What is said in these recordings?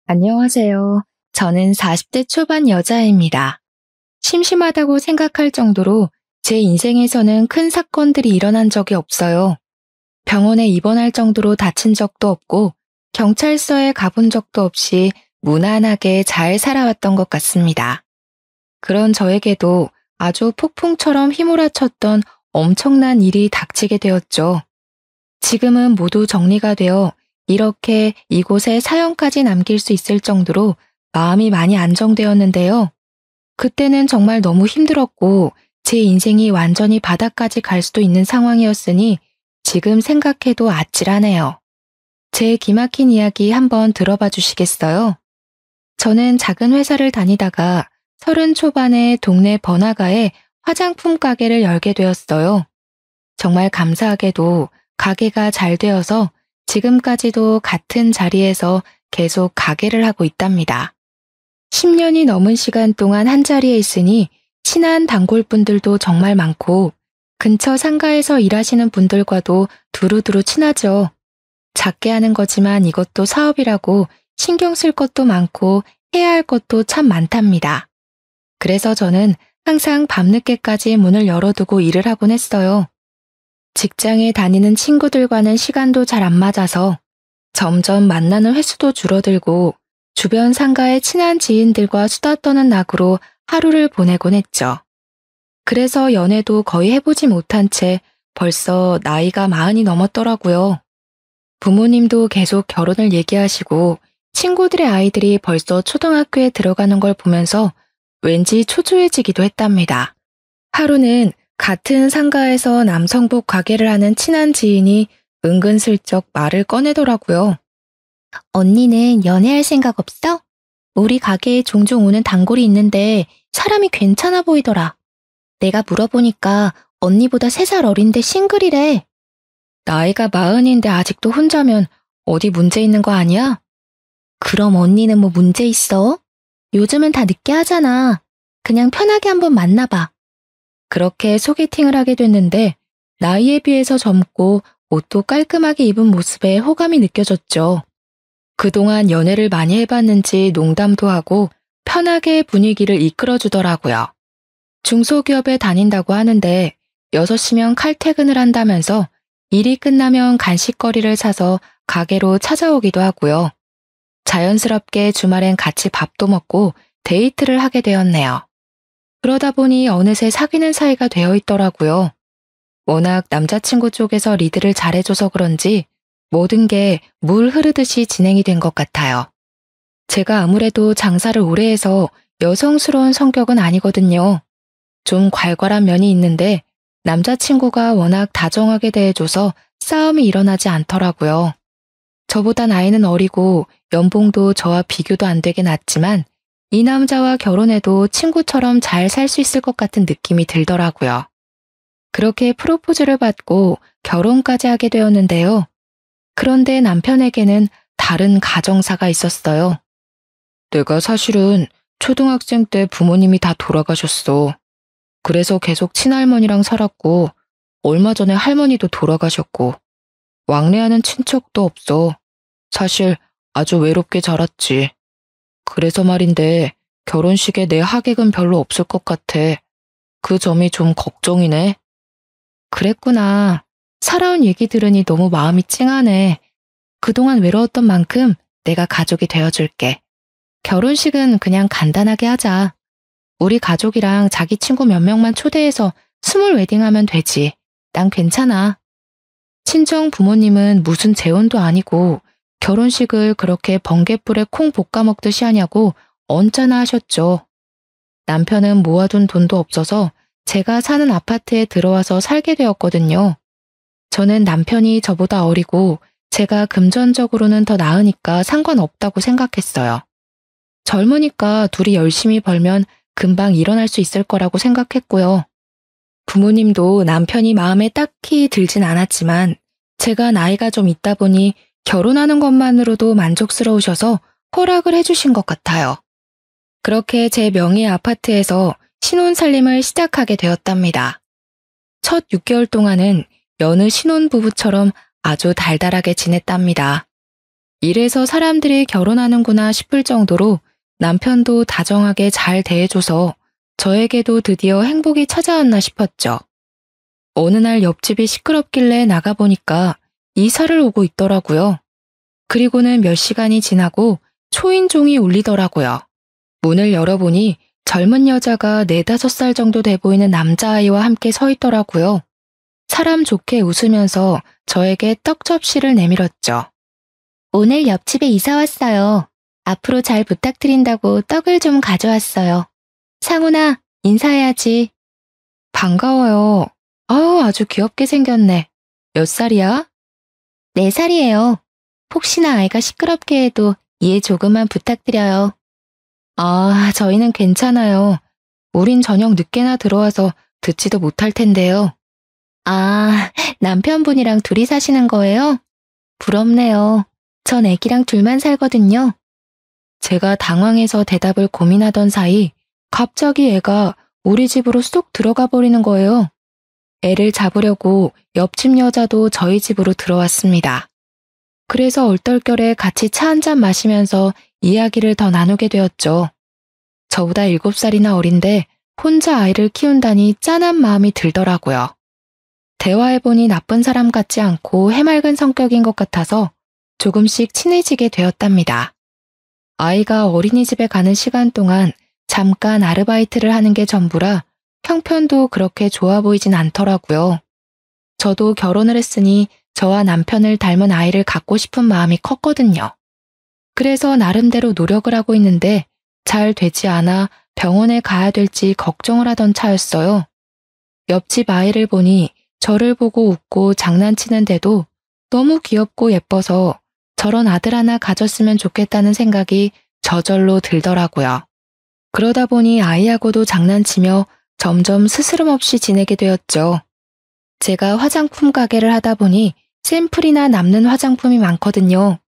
안녕하세요. 저는 40대 초반 여자입니다. 심심하다고 생각할 정도로 제 인생에서는 큰 사건들이 일어난 적이 없어요. 병원에 입원할 정도로 다친 적도 없고 경찰서에 가본 적도 없이 무난하게 잘 살아왔던 것 같습니다. 그런 저에게도 아주 폭풍처럼 휘몰아쳤던 엄청난 일이 닥치게 되었죠. 지금은 모두 정리가 되어 이렇게 이곳에 사연까지 남길 수 있을 정도로 마음이 많이 안정되었는데요. 그때는 정말 너무 힘들었고 제 인생이 완전히 바닥까지 갈 수도 있는 상황이었으니 지금 생각해도 아찔하네요. 제 기막힌 이야기 한번 들어봐 주시겠어요? 저는 작은 회사를 다니다가 30 초반에 동네 번화가에 화장품 가게를 열게 되었어요. 정말 감사하게도 가게가 잘 되어서 지금까지도 같은 자리에서 계속 가게를 하고 있답니다. 10년이 넘은 시간 동안 한 자리에 있으니 친한 단골분들도 정말 많고 근처 상가에서 일하시는 분들과도 두루두루 친하죠. 작게 하는 거지만 이것도 사업이라고 신경 쓸 것도 많고 해야 할 것도 참 많답니다. 그래서 저는 항상 밤늦게까지 문을 열어두고 일을 하곤 했어요. 직장에 다니는 친구들과는 시간도 잘 안 맞아서 점점 만나는 횟수도 줄어들고 주변 상가의 친한 지인들과 수다 떠는 낙으로 하루를 보내곤 했죠. 그래서 연애도 거의 해보지 못한 채 벌써 나이가 40이 넘었더라고요. 부모님도 계속 결혼을 얘기하시고 친구들의 아이들이 벌써 초등학교에 들어가는 걸 보면서 왠지 초조해지기도 했답니다. 하루는 같은 상가에서 남성복 가게를 하는 친한 지인이 은근슬쩍 말을 꺼내더라고요. 언니는 연애할 생각 없어? 우리 가게에 종종 오는 단골이 있는데 사람이 괜찮아 보이더라. 내가 물어보니까 언니보다 3살 어린데 싱글이래. 나이가 40인데 아직도 혼자면 어디 문제 있는 거 아니야? 그럼 언니는 뭐 문제 있어? 요즘은 다 늦게 하잖아. 그냥 편하게 한번 만나봐. 그렇게 소개팅을 하게 됐는데 나이에 비해서 젊고 옷도 깔끔하게 입은 모습에 호감이 느껴졌죠. 그동안 연애를 많이 해봤는지 농담도 하고 편하게 분위기를 이끌어주더라고요. 중소기업에 다닌다고 하는데 6시면 칼퇴근을 한다면서 일이 끝나면 간식거리를 사서 가게로 찾아오기도 하고요. 자연스럽게 주말엔 같이 밥도 먹고 데이트를 하게 되었네요. 그러다 보니 어느새 사귀는 사이가 되어 있더라고요. 워낙 남자친구 쪽에서 리드를 잘해줘서 그런지 모든 게 물 흐르듯이 진행이 된 것 같아요. 제가 아무래도 장사를 오래 해서 여성스러운 성격은 아니거든요. 좀 괄괄한 면이 있는데 남자친구가 워낙 다정하게 대해줘서 싸움이 일어나지 않더라고요. 저보다 나이는 어리고 연봉도 저와 비교도 안 되게 낮지만 이 남자와 결혼해도 친구처럼 잘 살 수 있을 것 같은 느낌이 들더라고요. 그렇게 프로포즈를 받고 결혼까지 하게 되었는데요. 그런데 남편에게는 다른 가정사가 있었어요. 내가 사실은 초등학생 때 부모님이 다 돌아가셨어. 그래서 계속 친할머니랑 살았고 얼마 전에 할머니도 돌아가셨고 왕래하는 친척도 없어. 사실 아주 외롭게 자랐지. 그래서 말인데 결혼식에 내 하객은 별로 없을 것 같아. 그 점이 좀 걱정이네. 그랬구나. 살아온 얘기 들으니 너무 마음이 찡하네. 그동안 외로웠던 만큼 내가 가족이 되어줄게. 결혼식은 그냥 간단하게 하자. 우리 가족이랑 자기 친구 몇 명만 초대해서 스몰 웨딩하면 되지. 난 괜찮아. 친정 부모님은 무슨 재혼도 아니고 결혼식을 그렇게 번갯불에 콩 볶아 먹듯이 하냐고 언짢아 하셨죠. 남편은 모아둔 돈도 없어서 제가 사는 아파트에 들어와서 살게 되었거든요. 저는 남편이 저보다 어리고 제가 금전적으로는 더 나으니까 상관없다고 생각했어요. 젊으니까 둘이 열심히 벌면 금방 일어날 수 있을 거라고 생각했고요. 부모님도 남편이 마음에 딱히 들진 않았지만 제가 나이가 좀 있다 보니 결혼하는 것만으로도 만족스러우셔서 허락을 해주신 것 같아요. 그렇게 제 명의의 아파트에서 신혼살림을 시작하게 되었답니다. 첫 6개월 동안은 여느 신혼부부처럼 아주 달달하게 지냈답니다. 이래서 사람들이 결혼하는구나 싶을 정도로 남편도 다정하게 잘 대해줘서 저에게도 드디어 행복이 찾아왔나 싶었죠. 어느 날 옆집이 시끄럽길래 나가보니까 이사를 오고 있더라고요. 그리고는 몇 시간이 지나고 초인종이 울리더라고요. 문을 열어보니 젊은 여자가 4~5살 정도 돼 보이는 남자아이와 함께 서 있더라고요. 사람 좋게 웃으면서 저에게 떡 접시를 내밀었죠. 오늘 옆집에 이사 왔어요. 앞으로 잘 부탁드린다고 떡을 좀 가져왔어요. 상훈아, 인사해야지. 반가워요. 아주 귀엽게 생겼네. 몇 살이야? 4살이에요. 혹시나 아이가 시끄럽게 해도 이해 조금만 부탁드려요. 저희는 괜찮아요. 우린 저녁 늦게나 들어와서 듣지도 못할 텐데요. 남편분이랑 둘이 사시는 거예요? 부럽네요. 전 애기랑 둘만 살거든요. 제가 당황해서 대답을 고민하던 사이 갑자기 애가 우리 집으로 쏙 들어가 버리는 거예요. 애를 잡으려고 옆집 여자도 저희 집으로 들어왔습니다. 그래서 얼떨결에 같이 차 한잔 마시면서 이야기를 더 나누게 되었죠. 저보다 7살이나 어린데 혼자 아이를 키운다니 짠한 마음이 들더라고요. 대화해보니 나쁜 사람 같지 않고 해맑은 성격인 것 같아서 조금씩 친해지게 되었답니다. 아이가 어린이집에 가는 시간 동안 잠깐 아르바이트를 하는 게 전부라 형편도 그렇게 좋아 보이진 않더라고요. 저도 결혼을 했으니 저와 남편을 닮은 아이를 갖고 싶은 마음이 컸거든요. 그래서 나름대로 노력을 하고 있는데 잘 되지 않아 병원에 가야 될지 걱정을 하던 차였어요. 옆집 아이를 보니 저를 보고 웃고 장난치는데도 너무 귀엽고 예뻐서 저런 아들 하나 가졌으면 좋겠다는 생각이 저절로 들더라고요. 그러다 보니 아이하고도 장난치며 점점 스스럼 없이 지내게 되었죠. 제가 화장품 가게를 하다 보니 샘플이나 남는 화장품이 많거든요.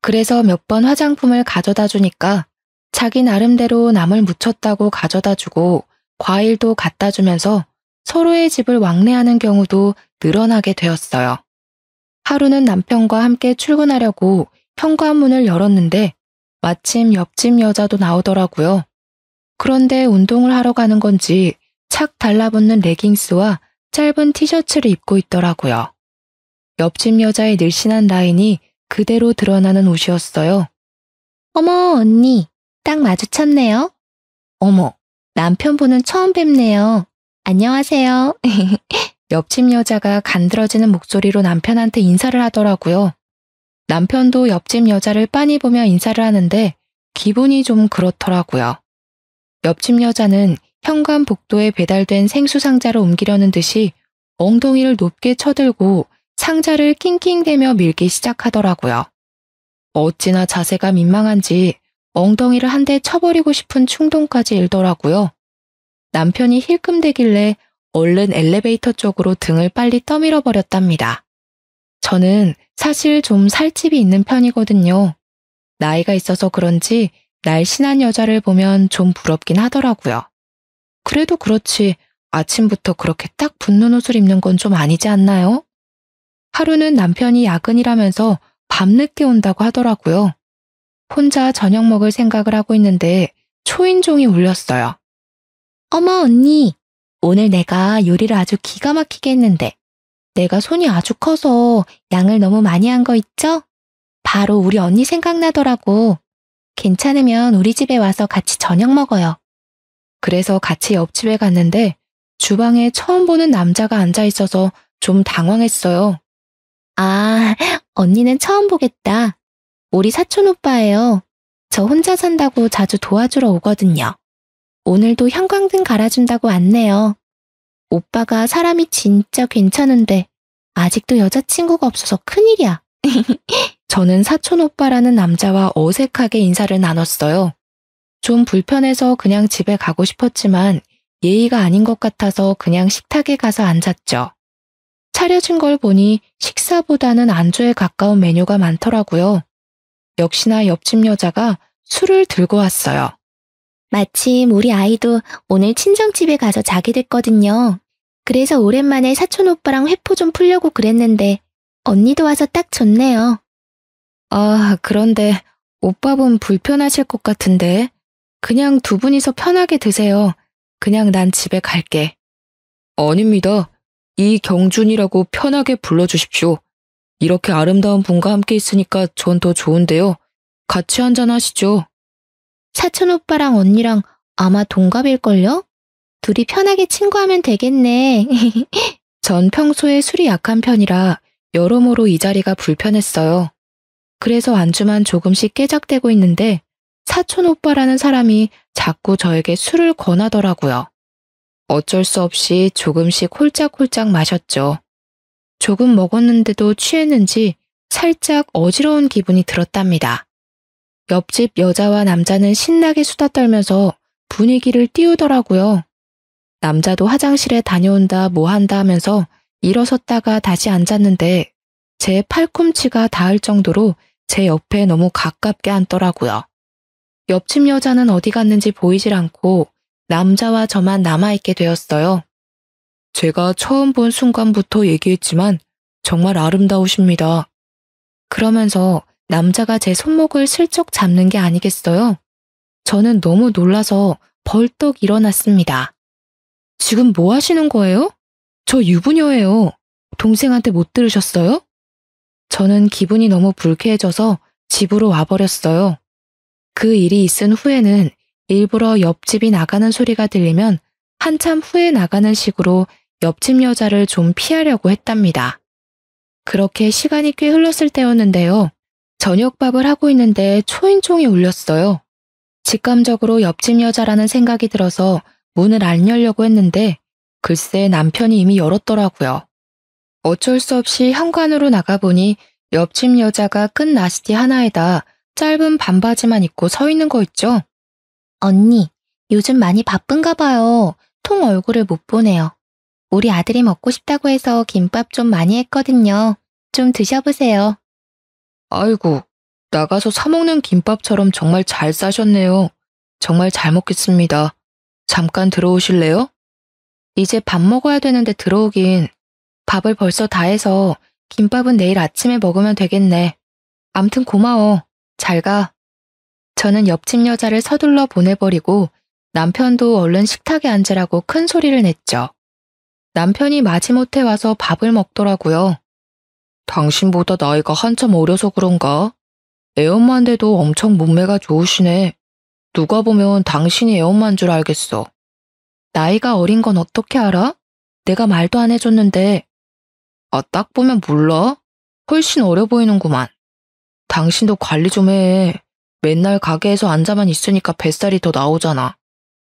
그래서 몇 번 화장품을 가져다 주니까 자기 나름대로 남을 묻혔다고 가져다 주고 과일도 갖다 주면서 서로의 집을 왕래하는 경우도 늘어나게 되었어요. 하루는 남편과 함께 출근하려고 현관문을 열었는데 마침 옆집 여자도 나오더라고요. 그런데 운동을 하러 가는 건지 착 달라붙는 레깅스와 짧은 티셔츠를 입고 있더라고요. 옆집 여자의 늘씬한 라인이 그대로 드러나는 옷이었어요. 어머, 언니, 딱 마주쳤네요. 어머, 남편분은 처음 뵙네요. 안녕하세요. 옆집 여자가 간드러지는 목소리로 남편한테 인사를 하더라고요. 남편도 옆집 여자를 빤히 보며 인사를 하는데 기분이 좀 그렇더라고요. 옆집 여자는 현관 복도에 배달된 생수 상자를 옮기려는 듯이 엉덩이를 높게 쳐들고 상자를 낑낑대며 밀기 시작하더라고요. 어찌나 자세가 민망한지 엉덩이를 한 대 쳐버리고 싶은 충동까지 일더라고요. 남편이 힐끔대길래 얼른 엘리베이터 쪽으로 등을 빨리 떠밀어 버렸답니다. 저는 사실 좀 살집이 있는 편이거든요. 나이가 있어서 그런지 날씬한 여자를 보면 좀 부럽긴 하더라고요. 그래도 그렇지 아침부터 그렇게 딱 붙는 옷을 입는 건 좀 아니지 않나요? 하루는 남편이 야근이라면서 밤늦게 온다고 하더라고요. 혼자 저녁 먹을 생각을 하고 있는데 초인종이 울렸어요. 어머 언니, 오늘 내가 요리를 아주 기가 막히게 했는데 내가 손이 아주 커서 양을 너무 많이 한 거 있죠? 바로 우리 언니 생각나더라고. 괜찮으면 우리 집에 와서 같이 저녁 먹어요. 그래서 같이 옆집에 갔는데 주방에 처음 보는 남자가 앉아 있어서 좀 당황했어요. 언니는 처음 보겠다. 우리 사촌 오빠예요. 저 혼자 산다고 자주 도와주러 오거든요. 오늘도 형광등 갈아준다고 왔네요. 오빠가 사람이 진짜 괜찮은데 아직도 여자친구가 없어서 큰일이야. 저는 사촌 오빠라는 남자와 어색하게 인사를 나눴어요. 좀 불편해서 그냥 집에 가고 싶었지만 예의가 아닌 것 같아서 그냥 식탁에 가서 앉았죠. 차려진 걸 보니 식사보다는 안주에 가까운 메뉴가 많더라고요. 역시나 옆집 여자가 술을 들고 왔어요. 마침 우리 아이도 오늘 친정집에 가서 자게 됐거든요. 그래서 오랜만에 사촌 오빠랑 회포 좀 풀려고 그랬는데 언니도 와서 딱 좋네요. 아, 그런데 오빠분 불편하실 것 같은데. 그냥 두 분이서 편하게 드세요. 그냥 난 집에 갈게. 아닙니다. 이경준이라고 편하게 불러주십시오. 이렇게 아름다운 분과 함께 있으니까 전 더 좋은데요. 같이 한잔 하시죠. 사촌 오빠랑 언니랑 아마 동갑일걸요? 둘이 편하게 친구하면 되겠네. 전 평소에 술이 약한 편이라 여러모로 이 자리가 불편했어요. 그래서 안주만 조금씩 깨작대고 있는데 사촌 오빠라는 사람이 자꾸 저에게 술을 권하더라고요. 어쩔 수 없이 조금씩 홀짝홀짝 마셨죠. 조금 먹었는데도 취했는지 살짝 어지러운 기분이 들었답니다. 옆집 여자와 남자는 신나게 수다 떨면서 분위기를 띄우더라고요. 남자도 화장실에 다녀온다 뭐 한다 하면서 일어섰다가 다시 앉았는데 제 팔꿈치가 닿을 정도로 제 옆에 너무 가깝게 앉더라고요. 옆집 여자는 어디 갔는지 보이질 않고 남자와 저만 남아있게 되었어요. 제가 처음 본 순간부터 얘기했지만 정말 아름다우십니다. 그러면서 남자가 제 손목을 슬쩍 잡는 게 아니겠어요? 저는 너무 놀라서 벌떡 일어났습니다. 지금 뭐 하시는 거예요? 저 유부녀예요. 동생한테 못 들으셨어요? 저는 기분이 너무 불쾌해져서 집으로 와버렸어요. 그 일이 있은 후에는 일부러 옆집이 나가는 소리가 들리면 한참 후에 나가는 식으로 옆집 여자를 좀 피하려고 했답니다. 그렇게 시간이 꽤 흘렀을 때였는데요. 저녁밥을 하고 있는데 초인종이 울렸어요. 직감적으로 옆집 여자라는 생각이 들어서 문을 안 열려고 했는데 글쎄 남편이 이미 열었더라고요. 어쩔 수 없이 현관으로 나가보니 옆집 여자가 끈 나시티 하나에다 짧은 반바지만 입고 서 있는 거 있죠? 언니, 요즘 많이 바쁜가 봐요. 통 얼굴을 못 보네요. 우리 아들이 먹고 싶다고 해서 김밥 좀 많이 했거든요. 좀 드셔보세요. 아이고, 나가서 사 먹는 김밥처럼 정말 잘 싸셨네요. 정말 잘 먹겠습니다. 잠깐 들어오실래요? 이제 밥 먹어야 되는데 들어오긴. 밥을 벌써 다 해서 김밥은 내일 아침에 먹으면 되겠네. 암튼 고마워. 잘 가. 저는 옆집 여자를 서둘러 보내버리고 남편도 얼른 식탁에 앉으라고 큰 소리를 냈죠. 남편이 마지못해 와서 밥을 먹더라고요. 당신보다 나이가 한참 어려서 그런가? 애엄마인데도 엄청 몸매가 좋으시네. 누가 보면 당신이 애엄마인 줄 알겠어. 나이가 어린 건 어떻게 알아? 내가 말도 안 해줬는데. 아, 딱 보면 몰라? 훨씬 어려 보이는구만. 당신도 관리 좀 해. 맨날 가게에서 앉아만 있으니까 뱃살이 더 나오잖아.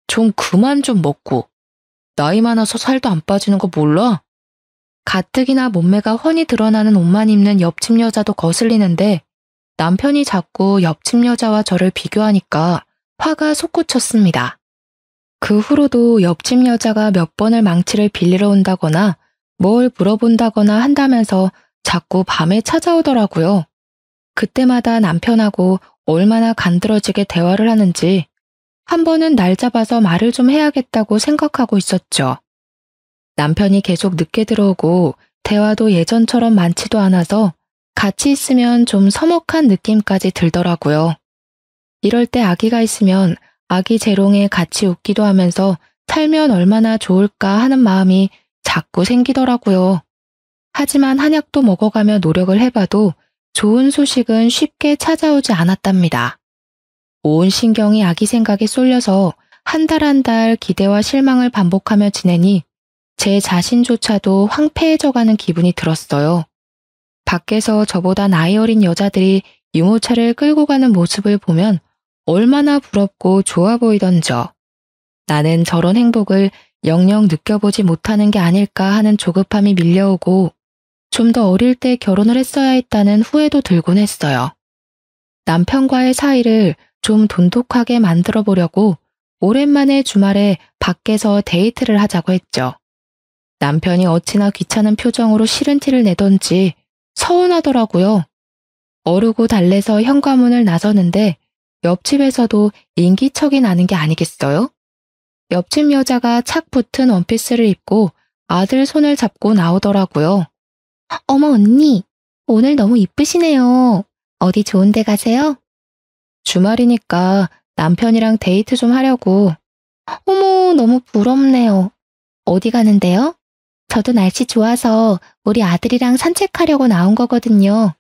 좀 그만 좀 먹고. 나이 많아서 살도 안 빠지는 거 몰라? 가뜩이나 몸매가 훤히 드러나는 옷만 입는 옆집 여자도 거슬리는데 남편이 자꾸 옆집 여자와 저를 비교하니까 화가 솟구쳤습니다. 그 후로도 옆집 여자가 몇 번을 망치를 빌리러 온다거나 뭘 물어본다거나 한다면서 자꾸 밤에 찾아오더라고요. 그때마다 남편하고 얼마나 간드러지게 대화를 하는지 한 번은 날 잡아서 말을 좀 해야겠다고 생각하고 있었죠. 남편이 계속 늦게 들어오고 대화도 예전처럼 많지도 않아서 같이 있으면 좀 서먹한 느낌까지 들더라고요. 이럴 때 아기가 있으면 아기 재롱에 같이 웃기도 하면서 살면 얼마나 좋을까 하는 마음이 자꾸 생기더라고요. 하지만 한약도 먹어가며 노력을 해봐도 좋은 소식은 쉽게 찾아오지 않았답니다. 온 신경이 아기 생각에 쏠려서 한 달 한 달 기대와 실망을 반복하며 지내니 제 자신조차도 황폐해져가는 기분이 들었어요. 밖에서 저보다 나이 어린 여자들이 유모차를 끌고 가는 모습을 보면 얼마나 부럽고 좋아 보이던저. 나는 저런 행복을 영영 느껴보지 못하는 게 아닐까 하는 조급함이 밀려오고 좀 더 어릴 때 결혼을 했어야 했다는 후회도 들곤 했어요. 남편과의 사이를 좀 돈독하게 만들어 보려고 오랜만에 주말에 밖에서 데이트를 하자고 했죠. 남편이 어찌나 귀찮은 표정으로 싫은 티를 내던지 서운하더라고요. 어르고 달래서 현관문을 나서는데 옆집에서도 인기척이 나는 게 아니겠어요? 옆집 여자가 착 붙은 원피스를 입고 아들 손을 잡고 나오더라고요. 어머 언니, 오늘 너무 이쁘시네요. 어디 좋은 데 가세요? 주말이니까 남편이랑 데이트 좀 하려고. 어머, 너무 부럽네요. 어디 가는데요? 저도 날씨 좋아서 우리 아들이랑 산책하려고 나온 거거든요.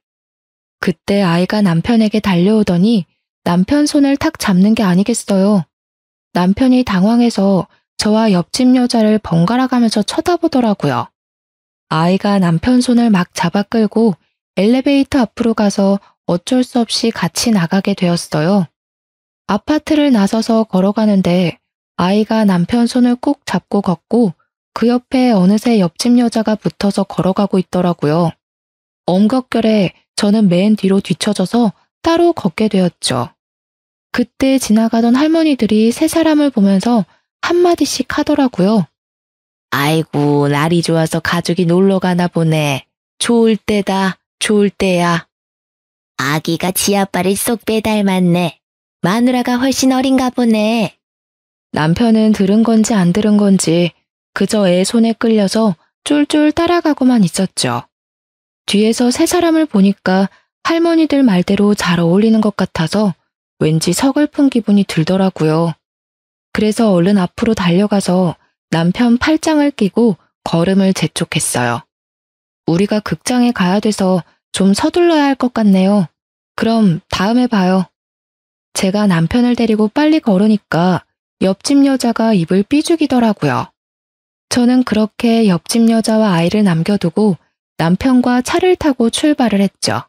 그때 아이가 남편에게 달려오더니 남편 손을 탁 잡는 게 아니겠어요. 남편이 당황해서 저와 옆집 여자를 번갈아 가면서 쳐다보더라고요. 아이가 남편 손을 막 잡아 끌고 엘리베이터 앞으로 가서 어쩔 수 없이 같이 나가게 되었어요. 아파트를 나서서 걸어가는데 아이가 남편 손을 꼭 잡고 걷고 그 옆에 어느새 옆집 여자가 붙어서 걸어가고 있더라고요. 엄격결에 저는 맨 뒤로 뒤처져서 따로 걷게 되었죠. 그때 지나가던 할머니들이 세 사람을 보면서 한마디씩 하더라고요. 아이고, 날이 좋아서 가족이 놀러 가나 보네. 좋을 때다, 좋을 때야. 아기가 지아빠를 쏙 빼닮았네. 마누라가 훨씬 어린가 보네. 남편은 들은 건지 안 들은 건지 그저 애 손에 끌려서 쫄쫄 따라가고만 있었죠. 뒤에서 세 사람을 보니까 할머니들 말대로 잘 어울리는 것 같아서 왠지 서글픈 기분이 들더라고요. 그래서 얼른 앞으로 달려가서 남편 팔짱을 끼고 걸음을 재촉했어요. 우리가 극장에 가야 돼서 좀 서둘러야 할 것 같네요. 그럼 다음에 봐요. 제가 남편을 데리고 빨리 걸으니까 옆집 여자가 입을 삐죽이더라고요. 저는 그렇게 옆집 여자와 아이를 남겨두고 남편과 차를 타고 출발을 했죠.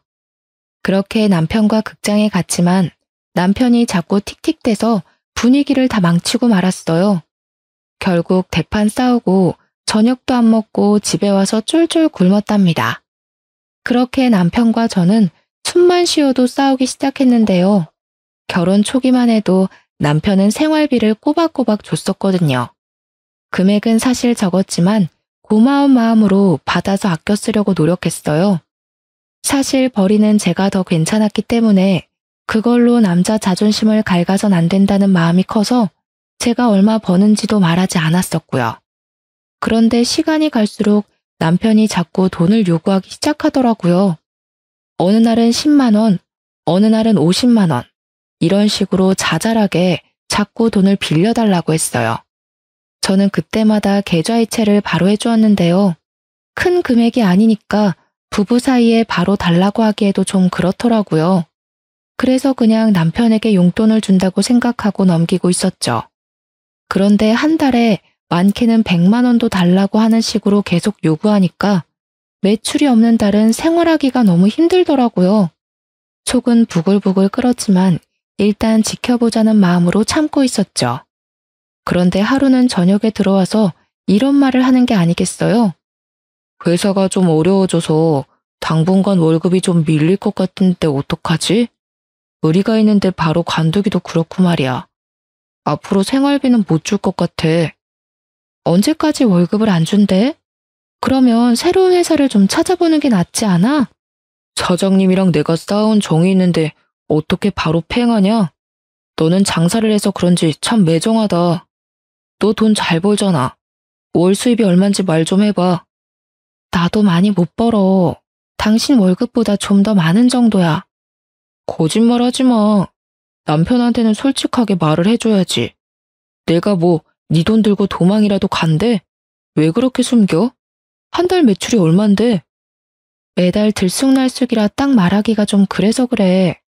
그렇게 남편과 극장에 갔지만 남편이 자꾸 틱틱대서 분위기를 다 망치고 말았어요. 결국 대판 싸우고 저녁도 안 먹고 집에 와서 쫄쫄 굶었답니다. 그렇게 남편과 저는 숨만 쉬어도 싸우기 시작했는데요. 결혼 초기만 해도 남편은 생활비를 꼬박꼬박 줬었거든요. 금액은 사실 적었지만 고마운 마음으로 받아서 아껴 쓰려고 노력했어요. 사실 벌이는 제가 더 괜찮았기 때문에 그걸로 남자 자존심을 갉아선 안 된다는 마음이 커서 제가 얼마 버는지도 말하지 않았었고요. 그런데 시간이 갈수록 남편이 자꾸 돈을 요구하기 시작하더라고요. 어느 날은 10만 원, 어느 날은 50만 원, 이런 식으로 자잘하게 자꾸 돈을 빌려달라고 했어요. 저는 그때마다 계좌이체를 바로 해주었는데요. 큰 금액이 아니니까 부부 사이에 바로 달라고 하기에도 좀 그렇더라고요. 그래서 그냥 남편에게 용돈을 준다고 생각하고 넘기고 있었죠. 그런데 한 달에 많게는 100만 원도 달라고 하는 식으로 계속 요구하니까 매출이 없는 달은 생활하기가 너무 힘들더라고요. 속은 부글부글 끓었지만 일단 지켜보자는 마음으로 참고 있었죠. 그런데 하루는 저녁에 들어와서 이런 말을 하는 게 아니겠어요? 회사가 좀 어려워져서 당분간 월급이 좀 밀릴 것 같은데 어떡하지? 의리가 있는데 바로 관두기도 그렇고 말이야. 앞으로 생활비는 못 줄 것 같아. 언제까지 월급을 안 준대? 그러면 새로운 회사를 좀 찾아보는 게 낫지 않아? 사장님이랑 내가 쌓아온 정이 있는데 어떻게 바로 팽하냐? 너는 장사를 해서 그런지 참 매정하다. 너 돈 잘 벌잖아. 월 수입이 얼만지 말 좀 해봐. 나도 많이 못 벌어. 당신 월급보다 좀 더 많은 정도야. 거짓말하지 마. 남편한테는 솔직하게 말을 해줘야지. 내가 뭐 네 돈 들고 도망이라도 간대? 왜 그렇게 숨겨? 한 달 매출이 얼만데? 매달 들쑥날쑥이라 딱 말하기가 좀 그래서 그래.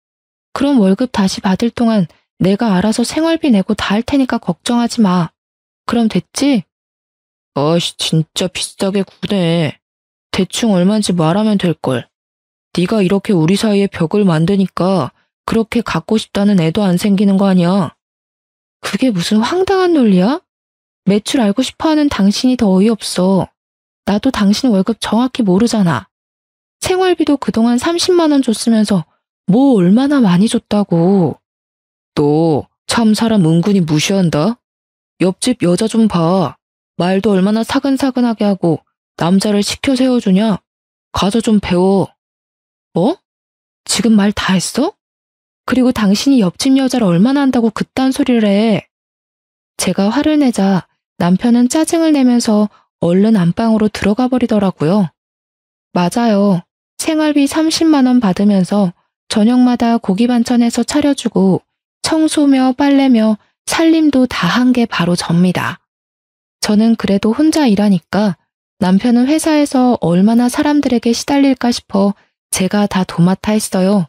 그럼 월급 다시 받을 동안 내가 알아서 생활비 내고 다 할 테니까 걱정하지 마. 그럼 됐지? 아씨, 진짜 비싸게 구네. 대충 얼마인지 말하면 될걸. 네가 이렇게 우리 사이에 벽을 만드니까 그렇게 갖고 싶다는 애도 안 생기는 거 아니야. 그게 무슨 황당한 논리야? 매출 알고 싶어하는 당신이 더 어이없어. 나도 당신 월급 정확히 모르잖아. 생활비도 그동안 30만 원 줬으면서 뭐 얼마나 많이 줬다고. 너 참 사람 은근히 무시한다. 옆집 여자 좀 봐. 말도 얼마나 사근사근하게 하고 남자를 시켜 세워주냐. 가서 좀 배워. 뭐? 지금 말 다 했어? 그리고 당신이 옆집 여자를 얼마나 한다고 그딴 소리를 해. 제가 화를 내자 남편은 짜증을 내면서 얼른 안방으로 들어가 버리더라고요. 맞아요. 생활비 30만 원 받으면서 저녁마다 고기 반찬해서 차려주고 청소며 빨래며 살림도 다 한 게 바로 접니다. 저는 그래도 혼자 일하니까 남편은 회사에서 얼마나 사람들에게 시달릴까 싶어 제가 다 도맡아 했어요.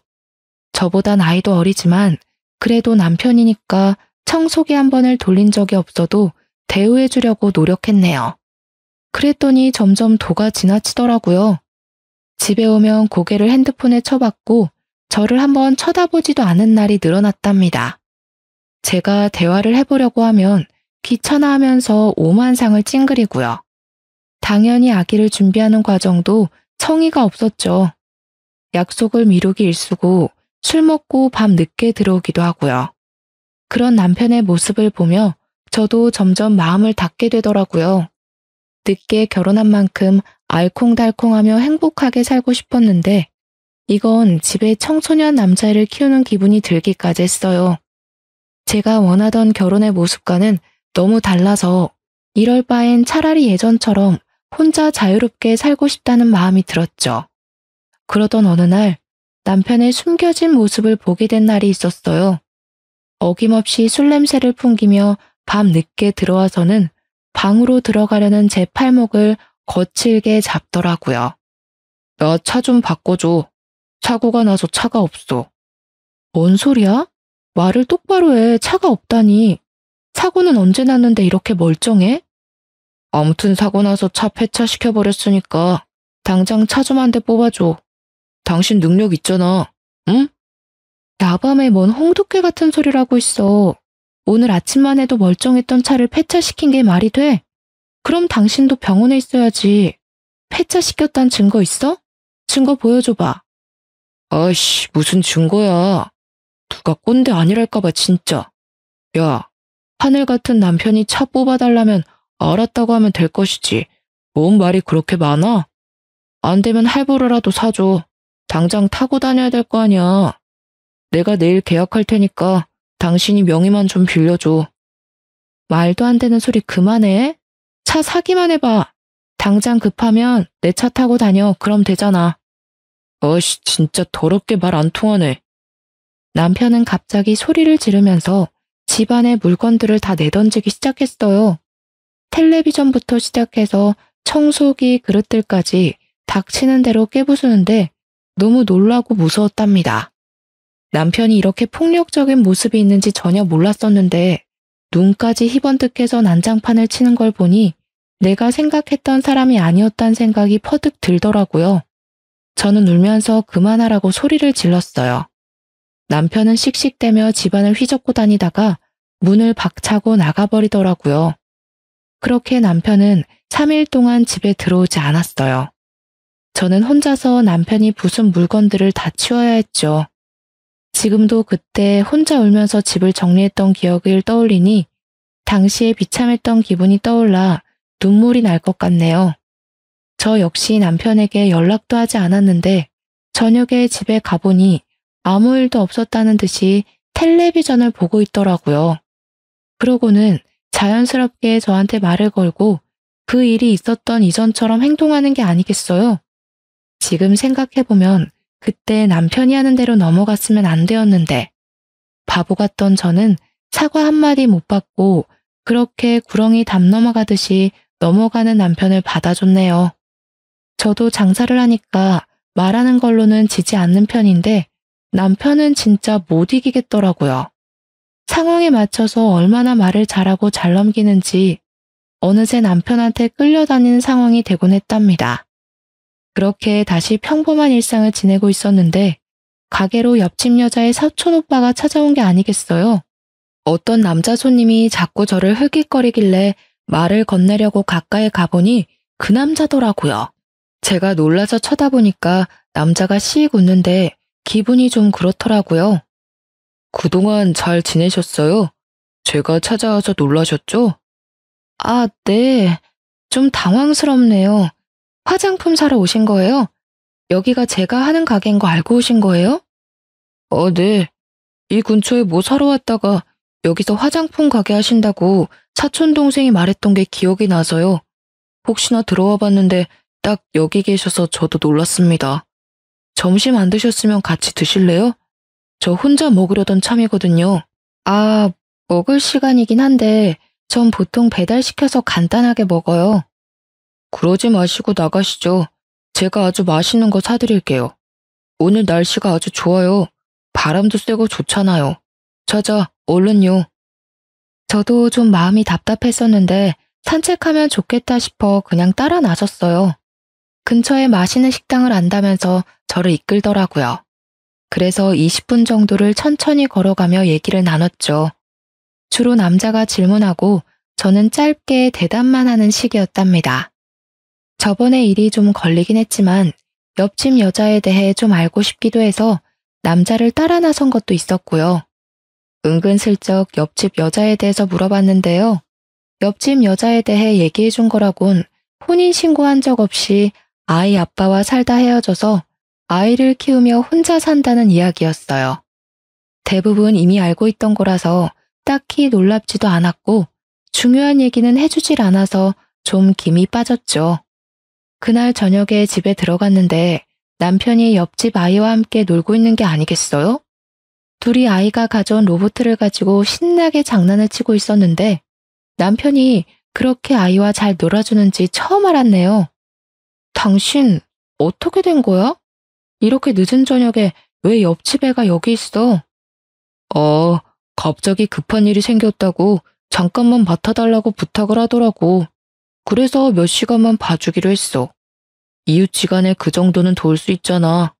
저보다 나이도 어리지만 그래도 남편이니까 청소기 한 번을 돌린 적이 없어도 대우해 주려고 노력했네요. 그랬더니 점점 도가 지나치더라고요. 집에 오면 고개를 핸드폰에 쳐박고 저를 한번 쳐다보지도 않은 날이 늘어났답니다. 제가 대화를 해보려고 하면 귀찮아하면서 오만상을 찡그리고요. 당연히 아기를 준비하는 과정도 성의가 없었죠. 약속을 미루기 일쑤고 술 먹고 밤 늦게 들어오기도 하고요. 그런 남편의 모습을 보며 저도 점점 마음을 닫게 되더라고요. 늦게 결혼한 만큼 알콩달콩하며 행복하게 살고 싶었는데 이건 집에 청소년 남자애를 키우는 기분이 들기까지 했어요. 제가 원하던 결혼의 모습과는 너무 달라서 이럴 바엔 차라리 예전처럼 혼자 자유롭게 살고 싶다는 마음이 들었죠. 그러던 어느 날 남편의 숨겨진 모습을 보게 된 날이 있었어요. 어김없이 술 냄새를 풍기며 밤 늦게 들어와서는 방으로 들어가려는 제 팔목을 거칠게 잡더라고요. 나 차 좀 바꿔줘. 사고가 나서 차가 없어. 뭔 소리야? 말을 똑바로 해. 차가 없다니. 사고는 언제 났는데 이렇게 멀쩡해? 아무튼 사고 나서 차 폐차시켜버렸으니까 당장 차 좀 한 대 뽑아줘. 당신 능력 있잖아. 응? 야밤에 뭔 홍두깨 같은 소리를 하고 있어. 오늘 아침만 해도 멀쩡했던 차를 폐차시킨 게 말이 돼? 그럼 당신도 병원에 있어야지. 폐차시켰단 증거 있어? 증거 보여줘봐. 아이씨, 무슨 증거야. 누가 꼰대 아니랄까봐 진짜. 야, 하늘 같은 남편이 차 뽑아달라면 알았다고 하면 될 것이지. 뭔 말이 그렇게 많아? 안 되면 할부로라도 사줘. 당장 타고 다녀야 될 거 아니야. 내가 내일 계약할 테니까 당신이 명의만 좀 빌려줘. 말도 안 되는 소리 그만해. 차 사기만 해봐. 당장 급하면 내 차 타고 다녀. 그럼 되잖아. 어이씨, 진짜 더럽게 말 안 통하네. 남편은 갑자기 소리를 지르면서 집안의 물건들을 다 내던지기 시작했어요. 텔레비전부터 시작해서 청소기, 그릇들까지 닥치는 대로 깨부수는데 너무 놀라고 무서웠답니다. 남편이 이렇게 폭력적인 모습이 있는지 전혀 몰랐었는데 눈까지 희번뜩해서 난장판을 치는 걸 보니 내가 생각했던 사람이 아니었다는 생각이 퍼뜩 들더라고요. 저는 울면서 그만하라고 소리를 질렀어요. 남편은 씩씩대며 집안을 휘젓고 다니다가 문을 박차고 나가버리더라고요. 그렇게 남편은 3일 동안 집에 들어오지 않았어요. 저는 혼자서 남편이 부순 물건들을 다 치워야 했죠. 지금도 그때 혼자 울면서 집을 정리했던 기억을 떠올리니 당시에 비참했던 기분이 떠올라 눈물이 날 것 같네요. 저 역시 남편에게 연락도 하지 않았는데 저녁에 집에 가보니 아무 일도 없었다는 듯이 텔레비전을 보고 있더라고요. 그러고는 자연스럽게 저한테 말을 걸고 그 일이 있었던 이전처럼 행동하는 게 아니겠어요? 지금 생각해보면 그때 남편이 하는 대로 넘어갔으면 안 되었는데 바보 같던 저는 사과 한마디 못 받고 그렇게 구렁이 담 넘어가듯이 넘어가는 남편을 받아줬네요. 저도 장사를 하니까 말하는 걸로는 지지 않는 편인데 남편은 진짜 못 이기겠더라고요. 상황에 맞춰서 얼마나 말을 잘하고 잘 넘기는지 어느새 남편한테 끌려다니는 상황이 되곤 했답니다. 그렇게 다시 평범한 일상을 지내고 있었는데 가게로 옆집 여자의 사촌 오빠가 찾아온 게 아니겠어요? 어떤 남자 손님이 자꾸 저를 흘깃거리길래 말을 건네려고 가까이 가보니 그 남자더라고요. 제가 놀라서 쳐다보니까 남자가 씩 웃는데 기분이 좀 그렇더라고요. 그동안 잘 지내셨어요? 제가 찾아와서 놀라셨죠? 아, 네. 좀 당황스럽네요. 화장품 사러 오신 거예요? 여기가 제가 하는 가게인 거 알고 오신 거예요? 네. 이 근처에 뭐 사러 왔다가 여기서 화장품 가게 하신다고 사촌 동생이 말했던 게 기억이 나서요. 혹시나 들어와 봤는데 딱 여기 계셔서 저도 놀랐습니다. 점심 안 드셨으면 같이 드실래요? 저 혼자 먹으려던 참이거든요. 아, 먹을 시간이긴 한데 전 보통 배달시켜서 간단하게 먹어요. 그러지 마시고 나가시죠. 제가 아주 맛있는 거 사드릴게요. 오늘 날씨가 아주 좋아요. 바람도 쐬고 좋잖아요. 자자, 얼른요. 저도 좀 마음이 답답했었는데 산책하면 좋겠다 싶어 그냥 따라 나섰어요. 근처에 맛있는 식당을 안다면서 저를 이끌더라고요. 그래서 20분 정도를 천천히 걸어가며 얘기를 나눴죠. 주로 남자가 질문하고 저는 짧게 대답만 하는 식이었답니다. 저번에 일이 좀 걸리긴 했지만 옆집 여자에 대해 좀 알고 싶기도 해서 남자를 따라 나선 것도 있었고요. 은근슬쩍 옆집 여자에 대해서 물어봤는데요. 옆집 여자에 대해 얘기해 준 거라곤 혼인신고한 적 없이 아이 아빠와 살다 헤어져서 아이를 키우며 혼자 산다는 이야기였어요. 대부분 이미 알고 있던 거라서 딱히 놀랍지도 않았고 중요한 얘기는 해주질 않아서 좀 김이 빠졌죠. 그날 저녁에 집에 들어갔는데 남편이 옆집 아이와 함께 놀고 있는 게 아니겠어요? 둘이 아이가 가져온 로봇을 가지고 신나게 장난을 치고 있었는데 남편이 그렇게 아이와 잘 놀아주는지 처음 알았네요. 당신 어떻게 된 거야? 이렇게 늦은 저녁에 왜 옆집 애가 여기 있어? 갑자기 급한 일이 생겼다고 잠깐만 맡아달라고 부탁을 하더라고. 그래서 몇 시간만 봐주기로 했어. 이웃지간에 그 정도는 도울 수 있잖아.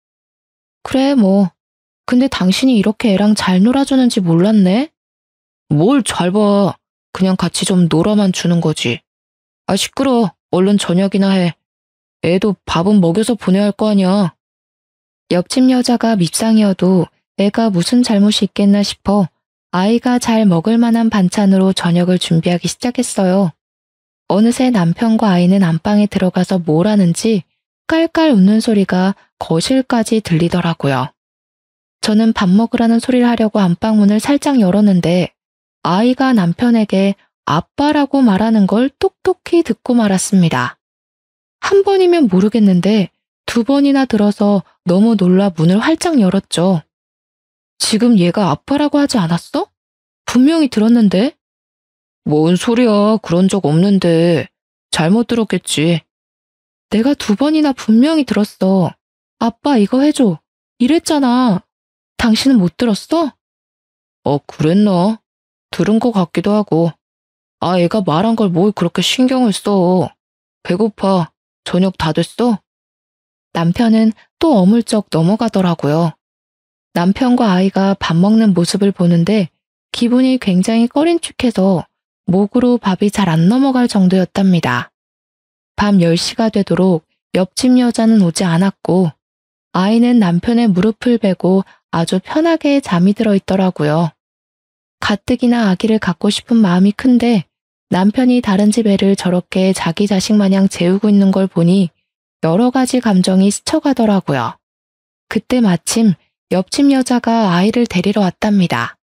그래 뭐. 근데 당신이 이렇게 애랑 잘 놀아주는지 몰랐네? 뭘 잘 봐. 그냥 같이 좀 놀아만 주는 거지. 아 시끄러. 얼른 저녁이나 해. 애도 밥은 먹여서 보내야 할 거 아니야. 옆집 여자가 밉상이어도 애가 무슨 잘못이 있겠나 싶어 아이가 잘 먹을 만한 반찬으로 저녁을 준비하기 시작했어요. 어느새 남편과 아이는 안방에 들어가서 뭘 하는지 깔깔 웃는 소리가 거실까지 들리더라고요. 저는 밥 먹으라는 소리를 하려고 안방 문을 살짝 열었는데 아이가 남편에게 아빠라고 말하는 걸 똑똑히 듣고 말았습니다. 한 번이면 모르겠는데 2번이나 들어서 너무 놀라 문을 활짝 열었죠. 지금 얘가 아빠라고 하지 않았어? 분명히 들었는데? 뭔 소리야, 그런 적 없는데. 잘못 들었겠지. 내가 2번이나 분명히 들었어. 아빠 이거 해줘. 이랬잖아. 당신은 못 들었어? 그랬나? 들은 것 같기도 하고. 아, 애가 말한 걸 뭘 그렇게 신경을 써. 배고파. 저녁 다 됐어? 남편은 또 어물쩍 넘어가더라고요. 남편과 아이가 밥 먹는 모습을 보는데 기분이 굉장히 꺼린축해서 목으로 밥이 잘 안 넘어갈 정도였답니다. 밤 10시가 되도록 옆집 여자는 오지 않았고 아이는 남편의 무릎을 베고 아주 편하게 잠이 들어 있더라고요. 가뜩이나 아기를 갖고 싶은 마음이 큰데 남편이 다른 집 애를 저렇게 자기 자식 마냥 재우고 있는 걸 보니 여러 가지 감정이 스쳐가더라고요. 그때 마침 옆집 여자가 아이를 데리러 왔답니다.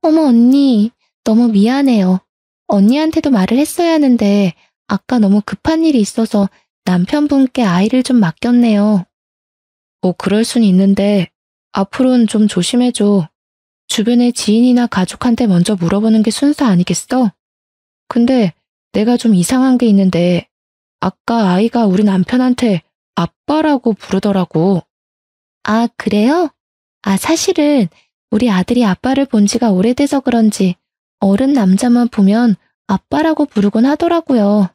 어머 언니, 너무 미안해요. 언니한테도 말을 했어야 하는데 아까 너무 급한 일이 있어서 남편분께 아이를 좀 맡겼네요. 뭐 그럴 순 있는데 앞으로는 좀 조심해줘. 주변의 지인이나 가족한테 먼저 물어보는 게 순서 아니겠어? 근데 내가 좀 이상한 게 있는데 아까 아이가 우리 남편한테 아빠라고 부르더라고. 아, 그래요? 아, 사실은 우리 아들이 아빠를 본 지가 오래돼서 그런지 어른 남자만 보면 아빠라고 부르곤 하더라고요.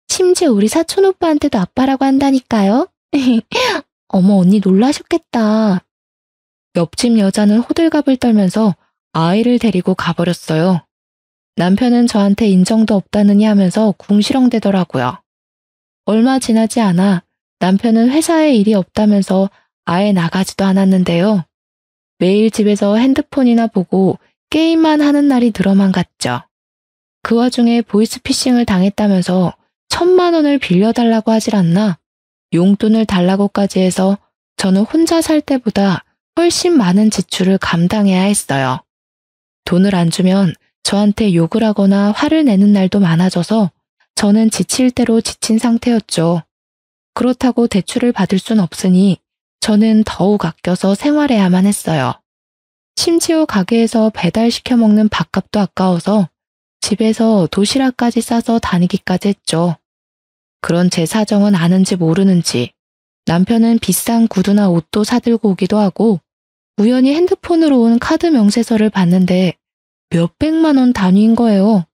심지어 우리 사촌 오빠한테도 아빠라고 한다니까요. 어머, 언니 놀라셨겠다. 옆집 여자는 호들갑을 떨면서 아이를 데리고 가버렸어요. 남편은 저한테 인정도 없다느니 하면서 궁시렁대더라고요. 얼마 지나지 않아 남편은 회사에 일이 없다면서 아예 나가지도 않았는데요. 매일 집에서 핸드폰이나 보고 게임만 하는 날이 늘어만 갔죠. 그 와중에 보이스피싱을 당했다면서 1,000만 원을 빌려달라고 하질 않나 용돈을 달라고까지 해서 저는 혼자 살 때보다 훨씬 많은 지출을 감당해야 했어요. 돈을 안 주면 저한테 욕을 하거나 화를 내는 날도 많아져서 저는 지칠 대로 지친 상태였죠. 그렇다고 대출을 받을 순 없으니 저는 더욱 아껴서 생활해야만 했어요. 심지어 가게에서 배달시켜 먹는 밥값도 아까워서 집에서 도시락까지 싸서 다니기까지 했죠. 그런 제 사정은 아는지 모르는지 남편은 비싼 구두나 옷도 사들고 오기도 하고 우연히 핸드폰으로 온 카드 명세서를 봤는데 몇백만 원 단위인 거예요.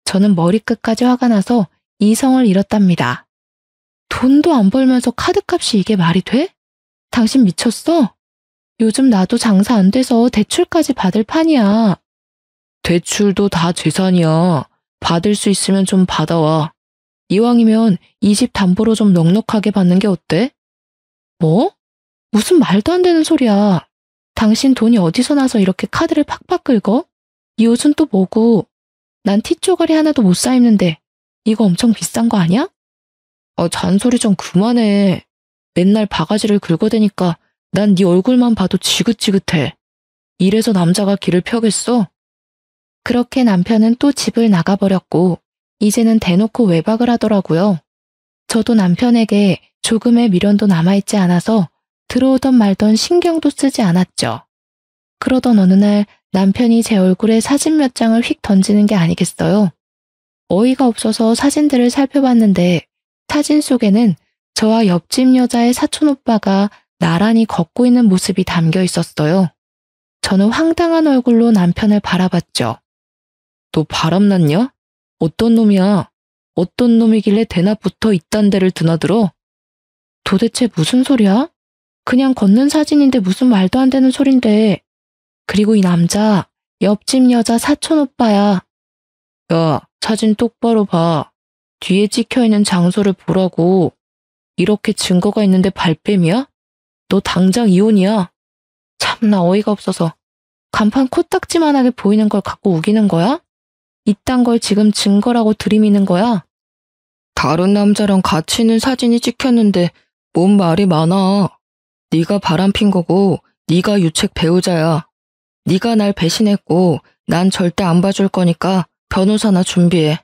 저는 머리끝까지 화가 나서 이성을 잃었답니다. 돈도 안 벌면서 카드값이 이게 말이 돼? 당신 미쳤어? 요즘 나도 장사 안 돼서 대출까지 받을 판이야. 대출도 다 재산이야. 받을 수 있으면 좀 받아와. 이왕이면 이 집 담보로 좀 넉넉하게 받는 게 어때? 뭐? 무슨 말도 안 되는 소리야. 당신 돈이 어디서 나서 이렇게 카드를 팍팍 긁어? 이 옷은 또 뭐고? 난 티쪼가리 하나도 못 사 입는데 이거 엄청 비싼 거 아니야? 잔소리 좀 그만해. 맨날 바가지를 긁어대니까 난 네 얼굴만 봐도 지긋지긋해. 이래서 남자가 길을 펴겠어? 그렇게 남편은 또 집을 나가버렸고 이제는 대놓고 외박을 하더라고요. 저도 남편에게 조금의 미련도 남아있지 않아서 들어오던 말던 신경도 쓰지 않았죠. 그러던 어느 날 남편이 제 얼굴에 사진 몇 장을 휙 던지는 게 아니겠어요. 어이가 없어서 사진들을 살펴봤는데 사진 속에는 저와 옆집 여자의 사촌오빠가 나란히 걷고 있는 모습이 담겨 있었어요. 저는 황당한 얼굴로 남편을 바라봤죠. 너 바람났냐? 어떤 놈이야? 어떤 놈이길래 대낮부터 이딴 데를 드나들어? 도대체 무슨 소리야? 그냥 걷는 사진인데 무슨 말도 안 되는 소린데. 그리고 이 남자, 옆집 여자 사촌오빠야. 야, 사진 똑바로 봐. 뒤에 찍혀있는 장소를 보라고. 이렇게 증거가 있는데 발뺌이야? 너 당장 이혼이야. 참나 어이가 없어서. 간판 코딱지만하게 보이는 걸 갖고 우기는 거야? 이딴 걸 지금 증거라고 들이미는 거야? 다른 남자랑 같이 있는 사진이 찍혔는데 뭔 말이 많아. 네가 바람핀 거고 네가 유책 배우자야. 네가 날 배신했고 난 절대 안 봐줄 거니까 변호사나 준비해.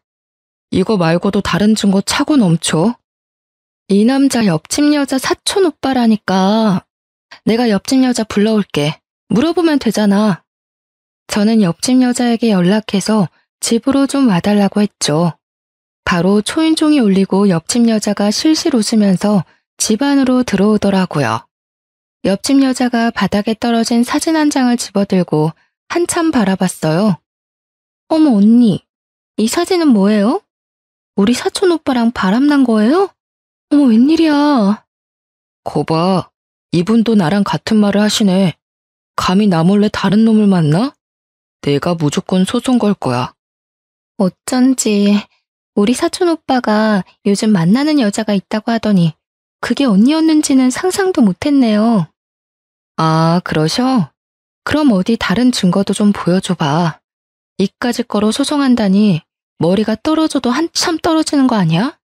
이거 말고도 다른 증거 차고 넘쳐. 이 남자 옆집 여자 사촌 오빠라니까. 내가 옆집 여자 불러올게. 물어보면 되잖아. 저는 옆집 여자에게 연락해서 집으로 좀 와달라고 했죠. 바로 초인종이 울리고 옆집 여자가 실실 웃으면서 집 안으로 들어오더라고요. 옆집 여자가 바닥에 떨어진 사진 한 장을 집어들고 한참 바라봤어요. 어머 언니, 이 사진은 뭐예요? 우리 사촌 오빠랑 바람난 거예요? 어머 웬일이야. 거봐, 이분도 나랑 같은 말을 하시네. 감히 나 몰래 다른 놈을 만나? 내가 무조건 소송 걸 거야. 어쩐지 우리 사촌 오빠가 요즘 만나는 여자가 있다고 하더니 그게 언니였는지는 상상도 못했네요. 아, 그러셔? 그럼 어디 다른 증거도 좀 보여줘봐. 이까짓 거로 소송한다니 머리가 떨어져도 한참 떨어지는 거 아니야?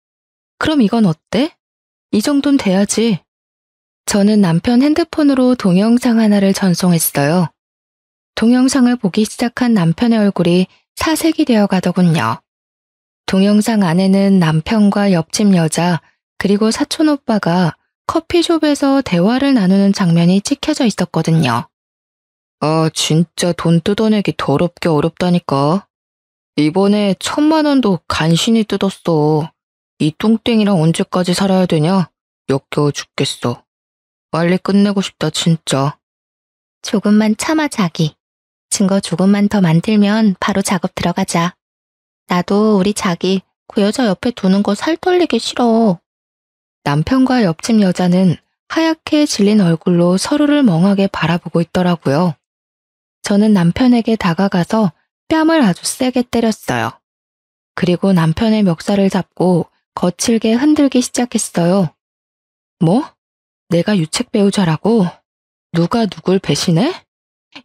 그럼 이건 어때? 이 정도는 돼야지. 저는 남편 핸드폰으로 동영상 하나를 전송했어요. 동영상을 보기 시작한 남편의 얼굴이 사색이 되어 가더군요. 동영상 안에는 남편과 옆집 여자 그리고 사촌 오빠가 커피숍에서 대화를 나누는 장면이 찍혀져 있었거든요. 아, 진짜 돈 뜯어내기 더럽게 어렵다니까. 이번에 1,000만 원도 간신히 뜯었어. 이 뚱땡이랑 언제까지 살아야 되냐? 역겨워 죽겠어. 빨리 끝내고 싶다 진짜. 조금만 참아 자기. 증거 조금만 더 만들면 바로 작업 들어가자. 나도 우리 자기 그 여자 옆에 두는 거 살떨리기 싫어. 남편과 옆집 여자는 하얗게 질린 얼굴로 서로를 멍하게 바라보고 있더라고요. 저는 남편에게 다가가서 뺨을 아주 세게 때렸어요. 그리고 남편의 멱살을 잡고 거칠게 흔들기 시작했어요. 뭐? 내가 유책 배우자라고? 누가 누굴 배신해?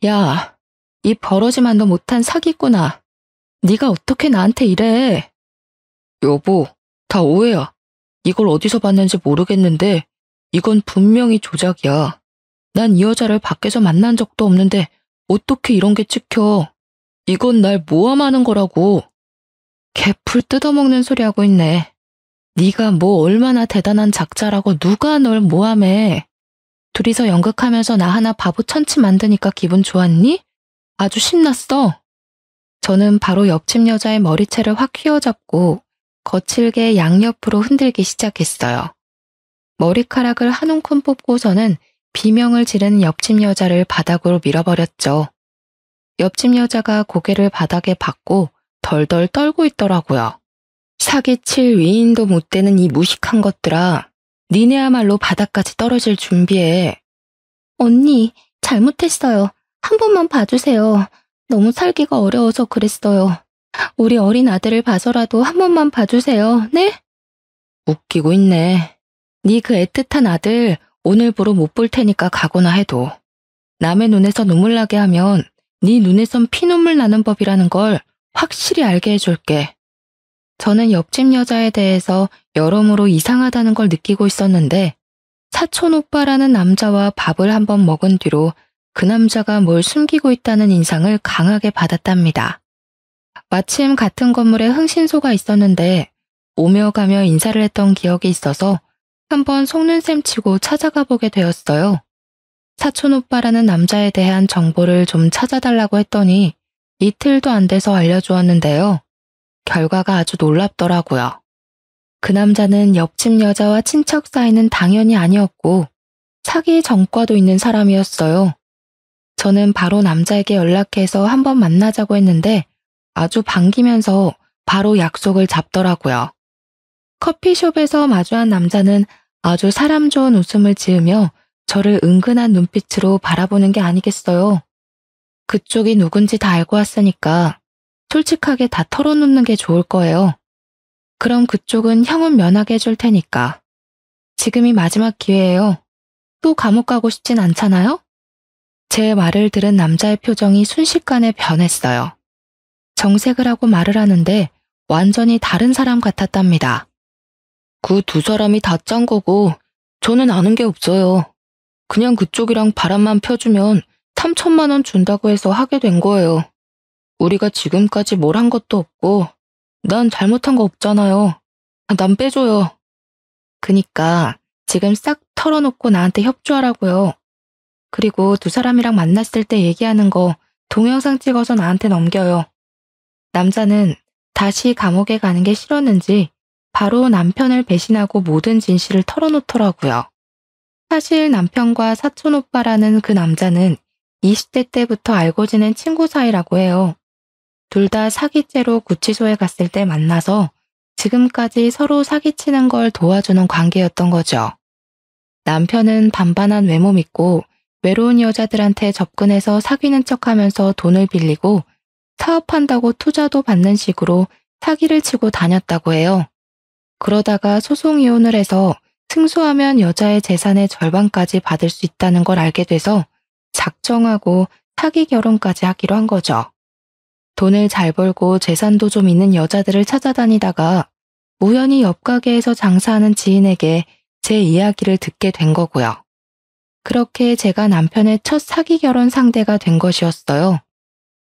야, 이 버러지만도 못한 사기꾼아. 네가 어떻게 나한테 이래? 여보, 다 오해야. 이걸 어디서 봤는지 모르겠는데 이건 분명히 조작이야. 난 이 여자를 밖에서 만난 적도 없는데 어떻게 이런 게 찍혀. 이건 날 모함하는 거라고. 개풀 뜯어먹는 소리 하고 있네. 네가 뭐 얼마나 대단한 작자라고 누가 널 모함해. 둘이서 연극하면서 나 하나 바보 천치 만드니까 기분 좋았니? 아주 신났어. 저는 바로 옆집 여자의 머리채를 확 휘어잡고 거칠게 양옆으로 흔들기 시작했어요. 머리카락을 한 움큼 뽑고서는 비명을 지르는 옆집 여자를 바닥으로 밀어버렸죠. 옆집 여자가 고개를 바닥에 박고 덜덜 떨고 있더라고요. 사기칠 위인도 못 되는 이 무식한 것들아. 니네야말로 바닥까지 떨어질 준비해. 언니, 잘못했어요. 한 번만 봐주세요. 너무 살기가 어려워서 그랬어요. 우리 어린 아들을 봐서라도 한 번만 봐주세요. 네? 웃기고 있네. 네 그 애틋한 아들 오늘부로 못 볼 테니까 가거나 해도. 남의 눈에서 눈물 나게 하면 네 눈에선 피눈물 나는 법이라는 걸 확실히 알게 해줄게. 저는 옆집 여자에 대해서 여러모로 이상하다는 걸 느끼고 있었는데 사촌 오빠라는 남자와 밥을 한번 먹은 뒤로 그 남자가 뭘 숨기고 있다는 인상을 강하게 받았답니다. 마침 같은 건물에 흥신소가 있었는데 오며 가며 인사를 했던 기억이 있어서 한번 속는셈 치고 찾아가 보게 되었어요. 사촌 오빠라는 남자에 대한 정보를 좀 찾아달라고 했더니 이틀도 안 돼서 알려주었는데요. 결과가 아주 놀랍더라고요. 그 남자는 옆집 여자와 친척 사이는 당연히 아니었고 사기 전과도 있는 사람이었어요. 저는 바로 남자에게 연락해서 한번 만나자고 했는데 아주 반기면서 바로 약속을 잡더라고요. 커피숍에서 마주한 남자는 아주 사람 좋은 웃음을 지으며 저를 은근한 눈빛으로 바라보는 게 아니겠어요. 그쪽이 누군지 다 알고 왔으니까 솔직하게 다 털어놓는 게 좋을 거예요. 그럼 그쪽은 형은 면하게 해줄 테니까. 지금이 마지막 기회예요. 또 감옥 가고 싶진 않잖아요? 제 말을 들은 남자의 표정이 순식간에 변했어요. 정색을 하고 말을 하는데 완전히 다른 사람 같았답니다. 그 두 사람이 다 짠 거고 저는 아는 게 없어요. 그냥 그쪽이랑 바람만 펴주면 3천만 원 준다고 해서 하게 된 거예요. 우리가 지금까지 뭘 한 것도 없고 난 잘못한 거 없잖아요. 난 빼줘요. 그니까 지금 싹 털어놓고 나한테 협조하라고요. 그리고 두 사람이랑 만났을 때 얘기하는 거 동영상 찍어서 나한테 넘겨요. 남자는 다시 감옥에 가는 게 싫었는지 바로 남편을 배신하고 모든 진실을 털어놓더라고요. 사실 남편과 사촌 오빠라는 그 남자는 20대 때부터 알고 지낸 친구 사이라고 해요. 둘 다 사기죄로 구치소에 갔을 때 만나서 지금까지 서로 사기치는 걸 도와주는 관계였던 거죠. 남편은 반반한 외모 믿고 외로운 여자들한테 접근해서 사귀는 척하면서 돈을 빌리고 사업한다고 투자도 받는 식으로 사기를 치고 다녔다고 해요. 그러다가 소송 이혼을 해서 승소하면 여자의 재산의 절반까지 받을 수 있다는 걸 알게 돼서 작정하고 사기 결혼까지 하기로 한 거죠. 돈을 잘 벌고 재산도 좀 있는 여자들을 찾아다니다가 우연히 옆 가게에서 장사하는 지인에게 제 이야기를 듣게 된 거고요. 그렇게 제가 남편의 첫 사기 결혼 상대가 된 것이었어요.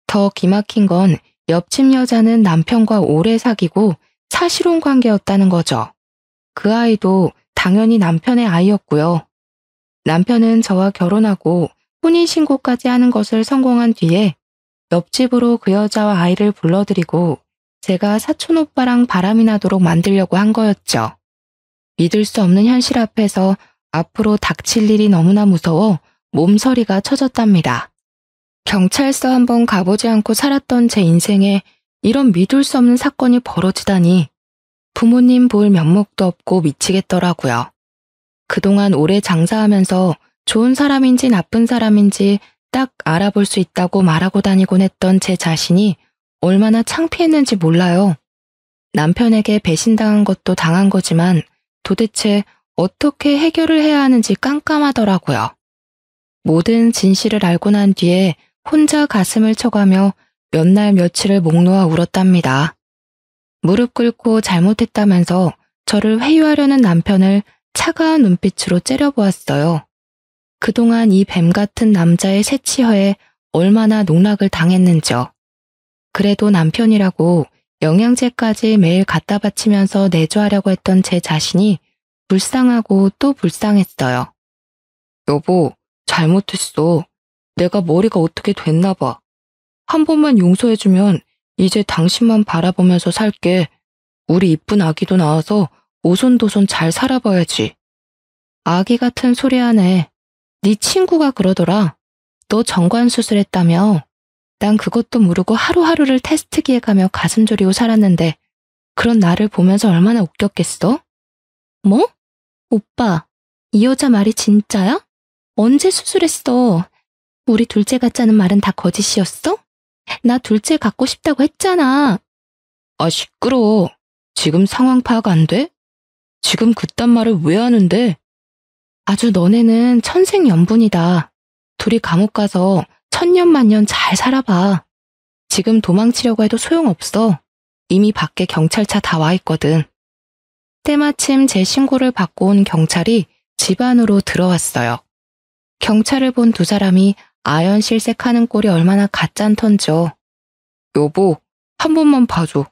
더 기막힌 건 옆집 여자는 남편과 오래 사귀고 사실혼 관계였다는 거죠. 그 아이도 당연히 남편의 아이였고요. 남편은 저와 결혼하고 혼인신고까지 하는 것을 성공한 뒤에 옆집으로 그 여자와 아이를 불러들이고 제가 사촌 오빠랑 바람이 나도록 만들려고 한 거였죠. 믿을 수 없는 현실 앞에서 앞으로 닥칠 일이 너무나 무서워 몸서리가 쳐졌답니다. 경찰서 한번 가보지 않고 살았던 제 인생에 이런 믿을 수 없는 사건이 벌어지다니 부모님 볼 면목도 없고 미치겠더라고요. 그동안 오래 장사하면서 좋은 사람인지 나쁜 사람인지 딱 알아볼 수 있다고 말하고 다니곤 했던 제 자신이 얼마나 창피했는지 몰라요. 남편에게 배신당한 것도 당한 거지만 도대체 어떻게 해결을 해야 하는지 깜깜하더라고요. 모든 진실을 알고 난 뒤에 혼자 가슴을 쳐가며 몇 날 며칠을 목 놓아 울었답니다. 무릎 꿇고 잘못했다면서 저를 회유하려는 남편을 차가운 눈빛으로 째려보았어요. 그동안 이 뱀 같은 남자의 새치허에 얼마나 농락을 당했는지요. 그래도 남편이라고 영양제까지 매일 갖다 바치면서 내조하려고 했던 제 자신이 불쌍하고 또 불쌍했어요. 여보, 잘못했어. 내가 머리가 어떻게 됐나 봐. 한 번만 용서해주면 이제 당신만 바라보면서 살게. 우리 이쁜 아기도 낳아서 오손도손 잘 살아봐야지. 아기 같은 소리 하네. 네 친구가 그러더라. 너 정관 수술했다며. 난 그것도 모르고 하루하루를 테스트기에 가며 가슴 졸이고 살았는데 그런 나를 보면서 얼마나 웃겼겠어? 뭐? 오빠, 이 여자 말이 진짜야? 언제 수술했어? 우리 둘째 같자는 말은 다 거짓이었어? 나 둘째 갖고 싶다고 했잖아. 아, 시끄러워. 지금 상황 파악 안 돼? 지금 그딴 말을 왜 하는데? 아주 너네는 천생연분이다. 둘이 감옥 가서 천년만년 잘 살아봐. 지금 도망치려고 해도 소용없어. 이미 밖에 경찰차 다 와 있거든. 때마침 제 신고를 받고 온 경찰이 집 안으로 들어왔어요. 경찰을 본 두 사람이 아연실색하는 꼴이 얼마나 가짠턴죠. 여보, 한 번만 봐줘.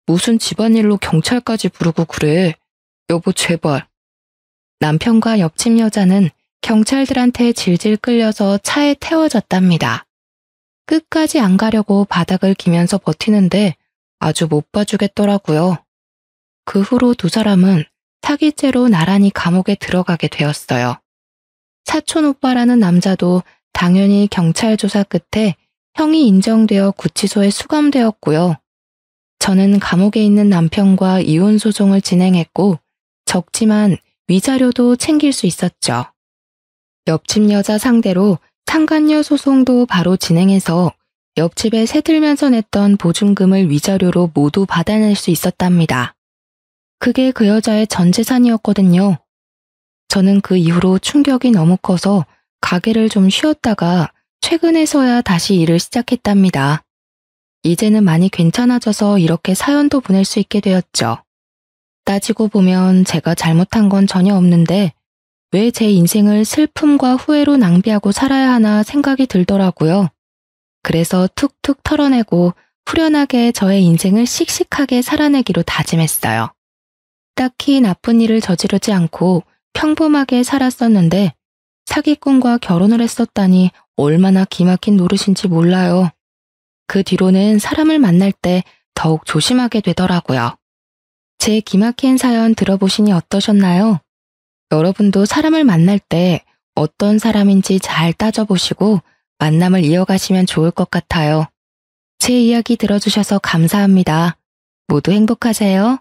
무슨 집안일로 경찰까지 부르고 그래. 여보, 제발. 남편과 옆집 여자는 경찰들한테 질질 끌려서 차에 태워졌답니다. 끝까지 안 가려고 바닥을 기면서 버티는데 아주 못 봐주겠더라고요. 그 후로 두 사람은 사기죄로 나란히 감옥에 들어가게 되었어요. 사촌 오빠라는 남자도 당연히 경찰 조사 끝에 형이 인정되어 구치소에 수감되었고요. 저는 감옥에 있는 남편과 이혼 소송을 진행했고 적지만 위자료도 챙길 수 있었죠. 옆집 여자 상대로 상간녀 소송도 바로 진행해서 옆집에 새들면서 냈던 보증금을 위자료로 모두 받아낼 수 있었답니다. 그게 그 여자의 전 재산이었거든요. 저는 그 이후로 충격이 너무 커서 가게를 좀 쉬었다가 최근에서야 다시 일을 시작했답니다. 이제는 많이 괜찮아져서 이렇게 사연도 보낼 수 있게 되었죠. 따지고 보면 제가 잘못한 건 전혀 없는데 왜 제 인생을 슬픔과 후회로 낭비하고 살아야 하나 생각이 들더라고요. 그래서 툭툭 털어내고 후련하게 저의 인생을 씩씩하게 살아내기로 다짐했어요. 딱히 나쁜 일을 저지르지 않고 평범하게 살았었는데 사기꾼과 결혼을 했었다니 얼마나 기막힌 노릇인지 몰라요. 그 뒤로는 사람을 만날 때 더욱 조심하게 되더라고요. 제 기막힌 사연 들어보시니 어떠셨나요? 여러분도 사람을 만날 때 어떤 사람인지 잘 따져보시고 만남을 이어가시면 좋을 것 같아요. 제 이야기 들어주셔서 감사합니다. 모두 행복하세요.